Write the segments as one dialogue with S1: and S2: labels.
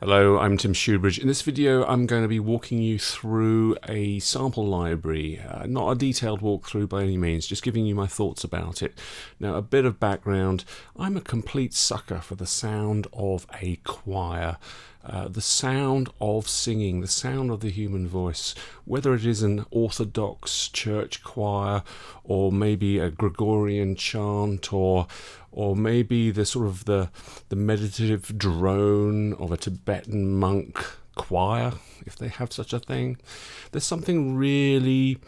S1: Hello, I'm Tim Shoebridge. In this video I'm going to be walking you through a sample library, not a detailed walkthrough by any means, just giving you my thoughts about it. Now, a bit of background: I'm a complete sucker for the sound of a choir. The sound of singing, the sound of the human voice, whether it is an Orthodox church choir or maybe a Gregorian chant or maybe the sort of the meditative drone of a Tibetan monk choir, if they have such a thing. There's something really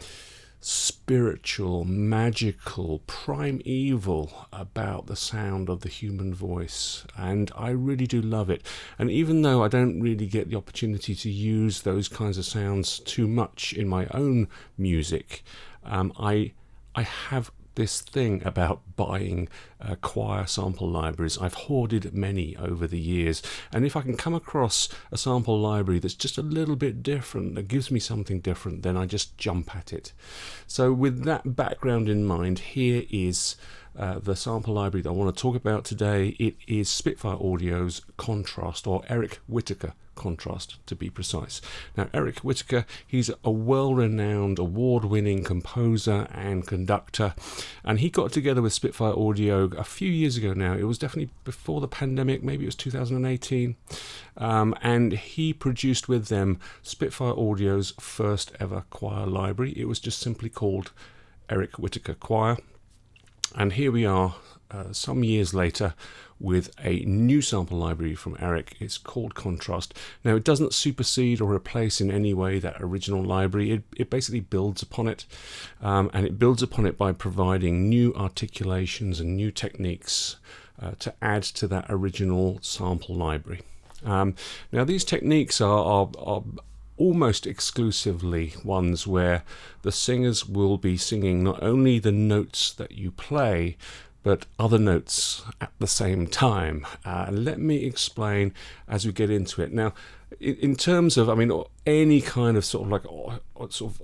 S1: spiritual, magical, primeval about the sound of the human voice, and I really do love it. And even though I don't really get the opportunity to use those kinds of sounds too much in my own music, I have this thing about buying choir sample libraries. I've hoarded many over the years, and if I can come across a sample library that's just a little bit different, that gives me something different, then I just jump at it. So with that background in mind, here is the sample library that I want to talk about today. It is Spitfire Audio's Contrast, or Eric Whitacre Contrast to be precise. Now, Eric Whitacre, he's a well-renowned, award-winning composer and conductor, and he got together with Spitfire Audio a few years ago now. It was definitely before the pandemic, maybe it was 2018, and he produced with them Spitfire Audio's first ever choir library. It was just simply called Eric Whitacre Choir. And here we are some years later with a new sample library from Eric. It's called Contrast. Now, it doesn't supersede or replace in any way that original library. It basically builds upon it, and it builds upon it by providing new articulations and new techniques to add to that original sample library. Now, these techniques are almost exclusively ones where the singers will be singing not only the notes that you play, but other notes at the same time. Let me explain as we get into it. Now, in terms of, any kind of sort of like sort of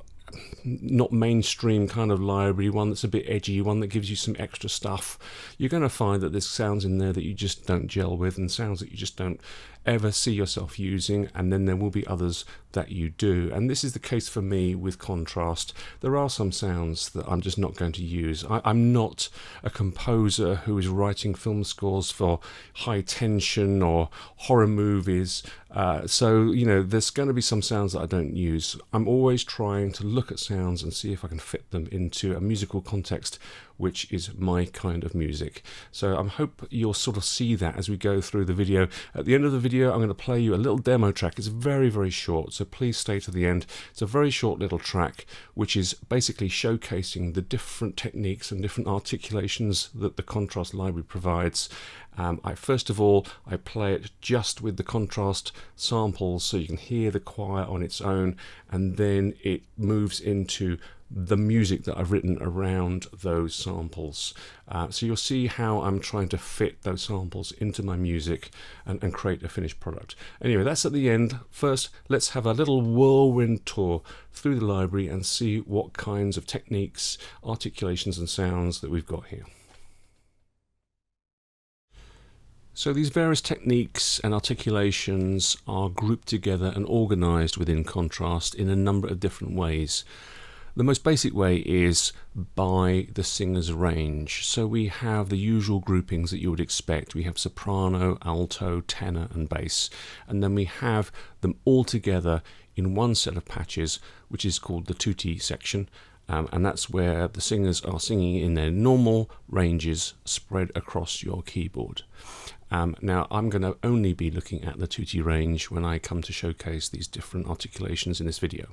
S1: not mainstream kind of library, one that's a bit edgy, one that gives you some extra stuff, you're going to find that there's sounds in there that you just don't gel with, and sounds that you just don't ever see yourself using, and then there will be others that you do. And this is the case for me with Contrast. There are some sounds that I'm just not going to use. I'm not a composer who is writing film scores for high tension or horror movies, so there's going to be some sounds that I don't use. I'm always trying to look at sounds and see if I can fit them into a musical context which is my kind of music. So I hope you'll sort of see that as we go through the video. At the end of the video, I'm going to play you a little demo track. It's very, very short, so please stay to the end. It's a very short little track which is basically showcasing the different techniques and different articulations that the Contrast library provides. First of all, I play it just with the Contrast samples so you can hear the choir on its own, and then it moves into the music that I've written around those samples. So you'll see how I'm trying to fit those samples into my music and create a finished product. Anyway, that's at the end. First, let's have a little whirlwind tour through the library and see what kinds of techniques, articulations and sounds that we've got here. So these various techniques and articulations are grouped together and organized within Contrast in a number of different ways. The most basic way is by the singer's range. So we have the usual groupings that you would expect. We have soprano, alto, tenor and bass, and then we have them all together in one set of patches, which is called the tutti section. And that's where the singers are singing in their normal ranges spread across your keyboard. Now, I'm going to only be looking at the tutti range when I come to showcase these different articulations in this video.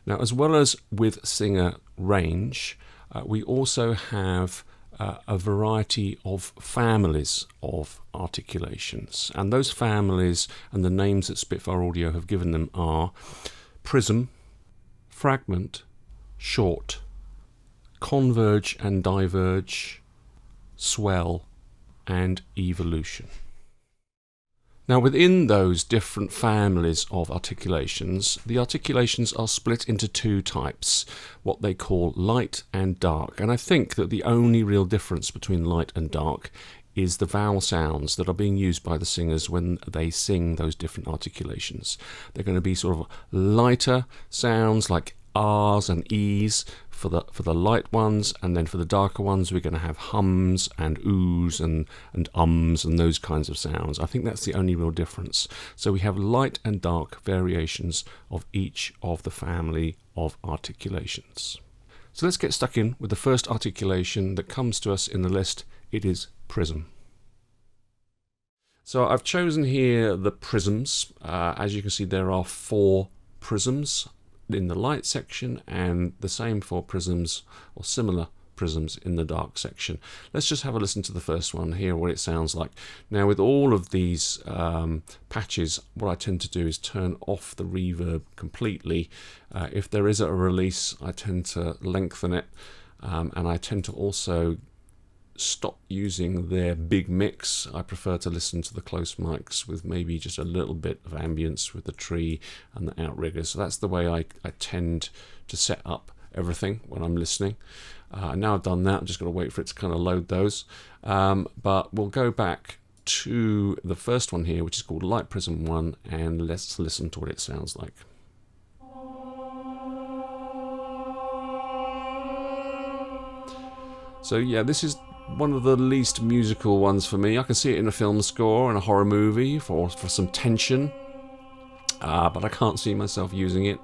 S1: Now, as well as with singer range, we also have a variety of families of articulations. And those families and the names that Spitfire Audio have given them are Prism, Fragment, Short, Converge and Diverge, Swell, and Evolution. Now, within those different families of articulations, the articulations are split into two types, what they call light and dark. And I think that the only real difference between light and dark is the vowel sounds that are being used by the singers when they sing those different articulations. They're going to be sort of lighter sounds like R's and E's for the light ones, and then for the darker ones we're going to have hums and oohs and ums and those kinds of sounds. I think that's the only real difference. So we have light and dark variations of each of the family of articulations. So let's get stuck in with the first articulation that comes to us in the list. It is prism. So I've chosen here the prisms. As you can see, there are 4 prisms in the light section and the same 4 prisms or similar prisms in the dark section. Let's just have a listen to the first one, hear what it sounds like. Now with all of these patches, what I tend to do is turn off the reverb completely. If there is a release, I tend to lengthen it, and I tend to also stop using their big mix. I prefer to listen to the close mics with maybe just a little bit of ambience with the tree and the outriggers. So that's the way I tend to set up everything when I'm listening. Now I've done that, I'm just going to wait for it to kind of load those. But we'll go back to the first one here, which is called Light Prism 1, and let's listen to what it sounds like. So yeah, this is one of the least musical ones for me. I can see it in a film score and a horror movie for some tension, but I can't see myself using it.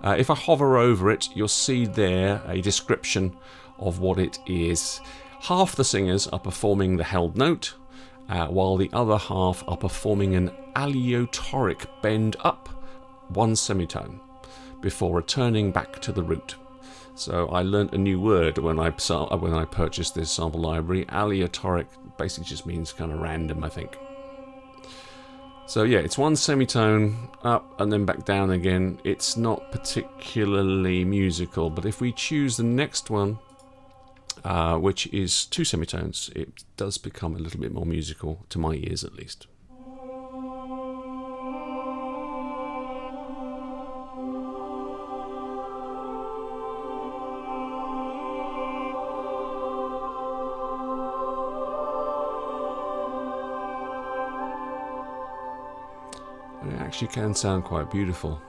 S1: If I hover over it, you'll see there a description of what it is. Half the singers are performing the held note, while the other half are performing an aleatoric bend up 1 semitone before returning back to the root. So I learnt a new word when I purchased this sample library. Aleatoric basically just means kind of random, I think. So yeah, it's 1 semitone up and then back down again. It's not particularly musical, but if we choose the next one, which is 2 semitones, it does become a little bit more musical, to my ears at least. It actually can sound quite beautiful.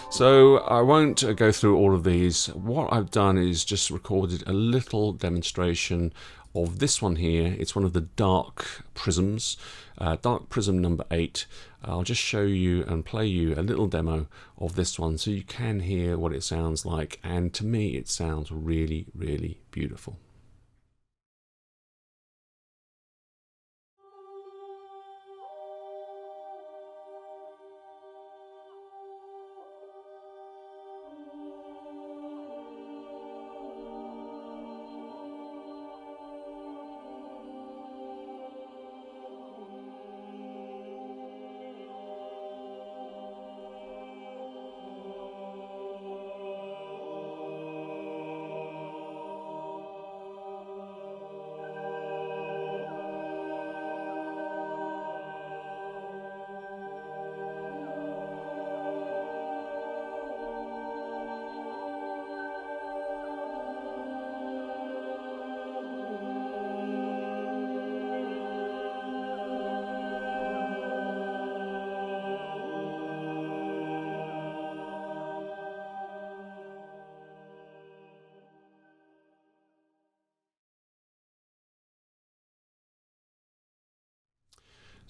S1: So I won't go through all of these. What I've done is just recorded a little demonstration of this one here. It's one of the dark prisms, dark prism number 8. I'll just show you and play you a little demo of this one so you can hear what it sounds like, and to me it sounds really, really beautiful.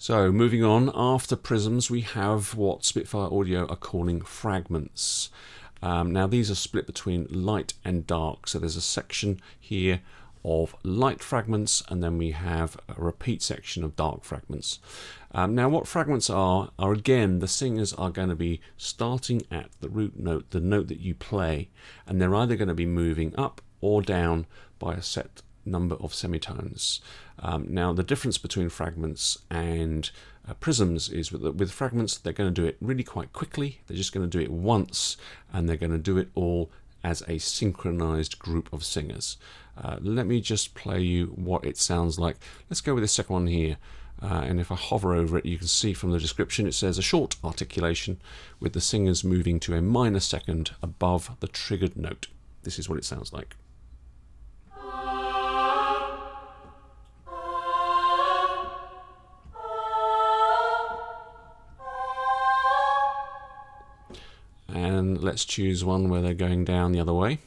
S1: So moving on, after prisms we have what Spitfire Audio are calling fragments. Now these are split between light and dark, so there's a section here of light fragments and then we have a repeat section of dark fragments. Now what fragments are again, the singers are going to be starting at the root note, the note that you play, and they're either going to be moving up or down by a set number of semitones. Now the difference between fragments and prisms is with fragments they're going to do it really quite quickly. They're just going to do it once and they're going to do it all as a synchronized group of singers. Let me just play you what it sounds like. Let's go with the second one here. And if I hover over it, you can see from the description it says a short articulation with the singers moving to a minor second above the triggered note. This is what it sounds like. let's choose one where they're going down the other way.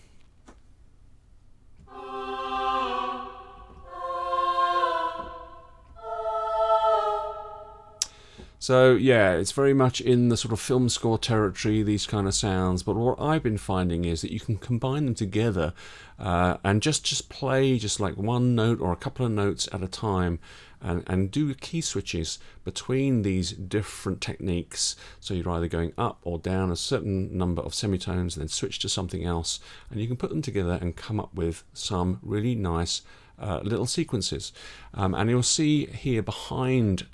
S1: So yeah, it's very much in the sort of film score territory, these kind of sounds, but what I've been finding is that you can combine them together and just play just like one note or a couple of notes at a time and do key switches between these different techniques. So you're either going up or down a certain number of semitones and then switch to something else, and you can put them together and come up with some really nice little sequences. And you'll see here behind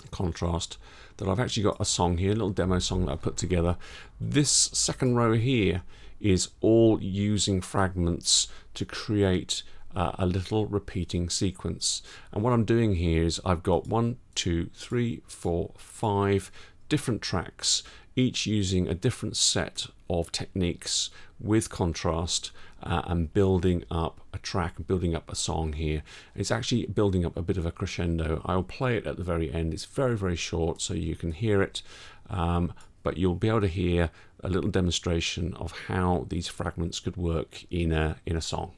S1: contrast that I've actually got a song here, a little demo song that I put together. This second row here is all using fragments to create a little repeating sequence. And what I'm doing here is I've got 1, 2, 3, 4, 5 different tracks, each using a different set of techniques with contrast and building up a track, building up a song here. It's actually building up a bit of a crescendo. I'll play it at the very end. It's very, very short, so you can hear it, but you'll be able to hear a little demonstration of how these fragments could work in a song.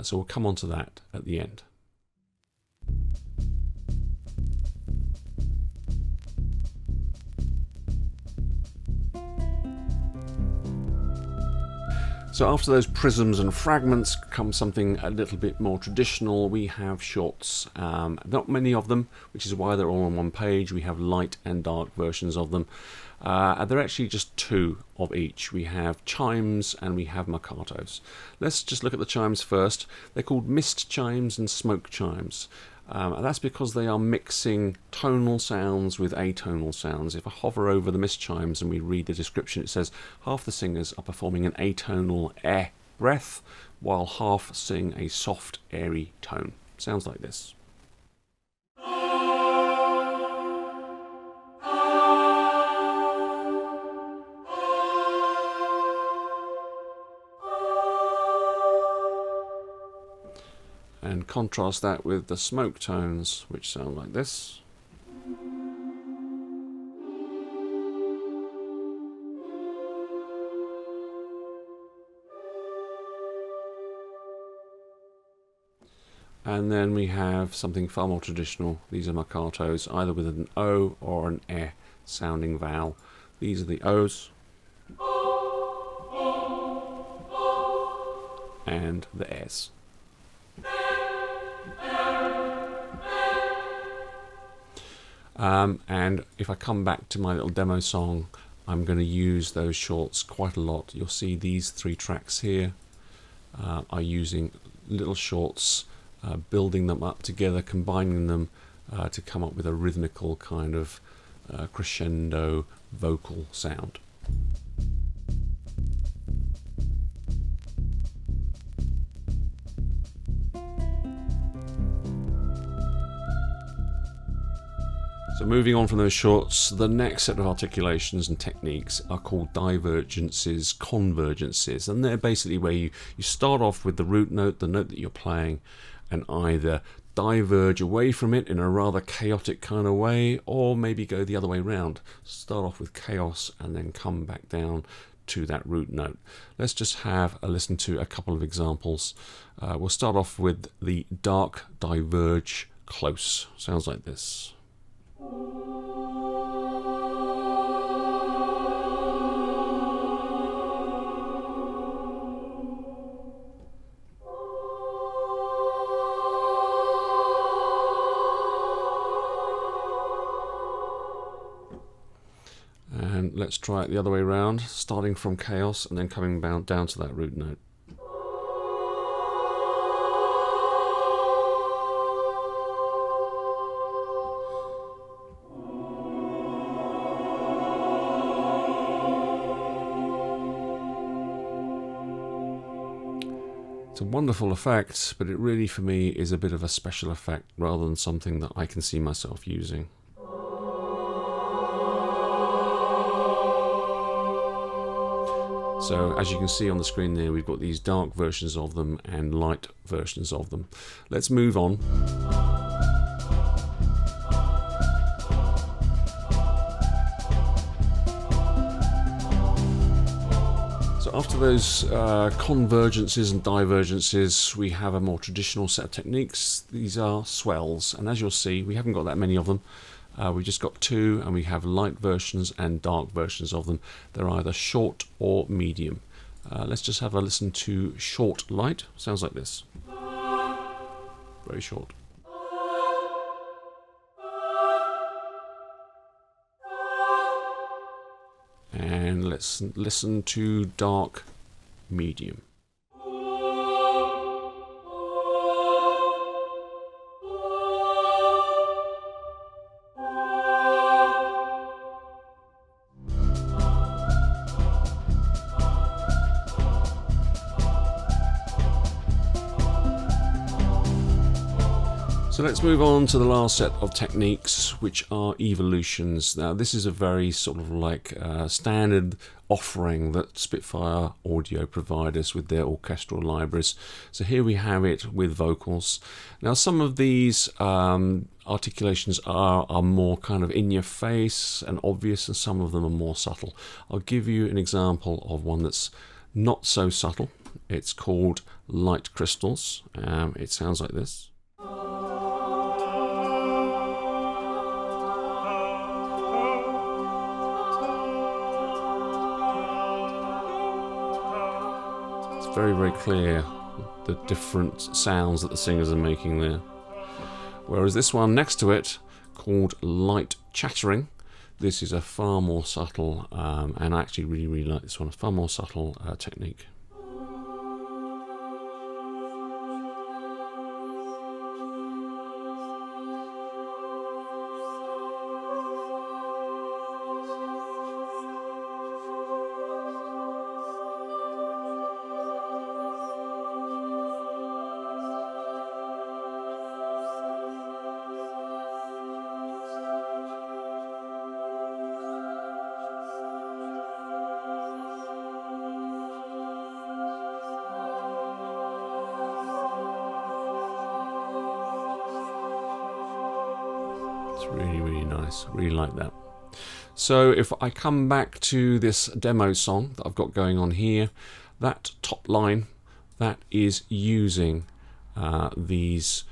S1: So we'll come on to that at the end. So after those prisms and fragments come something a little bit more traditional. We have shorts, not many of them, which is why they're all on one page. We have light and dark versions of them. They're actually just 2 of each. We have chimes and we have marcatos. Let's just look at the chimes first. They're called mist chimes and smoke chimes. And that's because they are mixing tonal sounds with atonal sounds. If I hover over the mist chimes and we read the description, it says half the singers are performing an atonal breath, while half sing a soft, airy tone. Sounds like this. And contrast that with the smoke tones, which sound like this. And then we have something far more traditional. These are marcatos, either with an O or an E sounding vowel. These are the O's and the E's. And if I come back to my little demo song, I'm going to use those shorts quite a lot. You'll see these 3 tracks here are using little shorts, building them up together, combining them to come up with a rhythmical kind of crescendo vocal sound. So moving on from those shorts, the next set of articulations and techniques are called divergences, convergences, and they're basically where you start off with the root note, the note that you're playing, and either diverge away from it in a rather chaotic kind of way, or maybe go the other way round. Start off with chaos and then come back down to that root note. Let's just have a listen to a couple of examples. We'll start off with the dark diverge close. Sounds like this. And let's try it the other way around, starting from chaos and then coming down to that root note. It's a wonderful effect, but it really for me is a bit of a special effect rather than something that I can see myself using. So as you can see on the screen there, we've got these dark versions of them and light versions of them. Let's move on. after those convergences and divergences, we have a more traditional set of techniques. These are swells, and as you'll see, we haven't got that many of them. We've just got two, and we have light versions and dark versions of them. They're either short or medium. Let's just have a listen to short light. Sounds like this. Very short. And let's listen to dark medium. So let's move on to the last set of techniques, which are evolutions. Now this is a very sort of like standard offering that Spitfire Audio provide us with their orchestral libraries. So here we have it with vocals. Now some of these articulations are more kind of in your face and obvious, and some of them are more subtle. I'll give you an example of one that's not so subtle. It's called Light Crystals. It sounds like this. Very, very clear the different sounds that the singers are making there. Whereas this one next to it, called Light Chattering, this is a far more subtle, and I actually really like this one, a far more subtle technique. Really nice, really like that. So if I come back to this demo song that I've got going on here, that top line, that is using these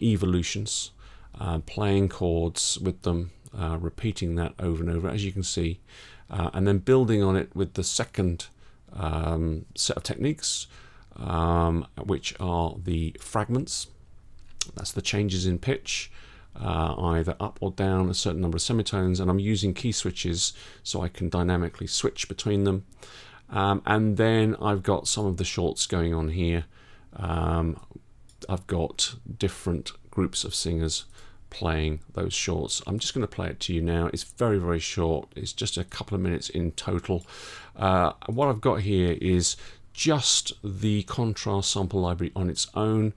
S1: evolutions, playing chords with them, repeating that over and over, as you can see, and then building on it with the second set of techniques, which are the fragments. That's the changes in pitch, either up or down a certain number of semitones, and I'm using key switches so I can dynamically switch between them. And then I've got some of the shorts going on here. I've got different groups of singers playing those shorts. I'm just going to play it to you now. It's very, very short. It's just a couple of minutes in total. What I've got here is just the contrast sample library on its own,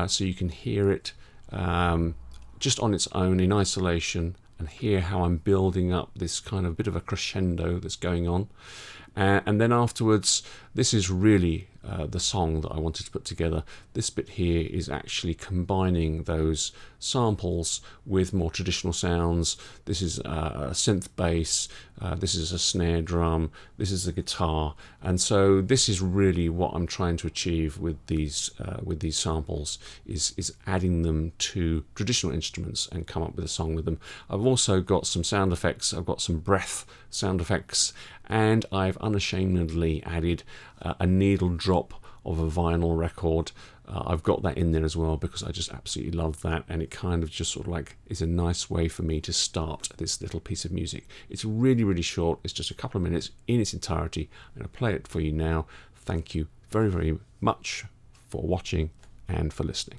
S1: so you can hear it just on its own in isolation and hear how I'm building up this kind of bit of a crescendo that's going on. And then afterwards, this is really the song that I wanted to put together. This bit here is actually combining those samples with more traditional sounds. This is a synth bass, this is a snare drum, this is a guitar, and so this is really what I'm trying to achieve with these samples, is adding them to traditional instruments and come up with a song with them. I've also got some sound effects. I've got some breath sound effects, and I've unashamedly added a needle drop of a vinyl record. I've got that in there as well because I just absolutely love that, and it kind of just sort of like is a nice way for me to start this little piece of music. It's really, really short. It's just a couple of minutes in its entirety. I'm going to play it for you now. Thank you very, very much for watching and for listening.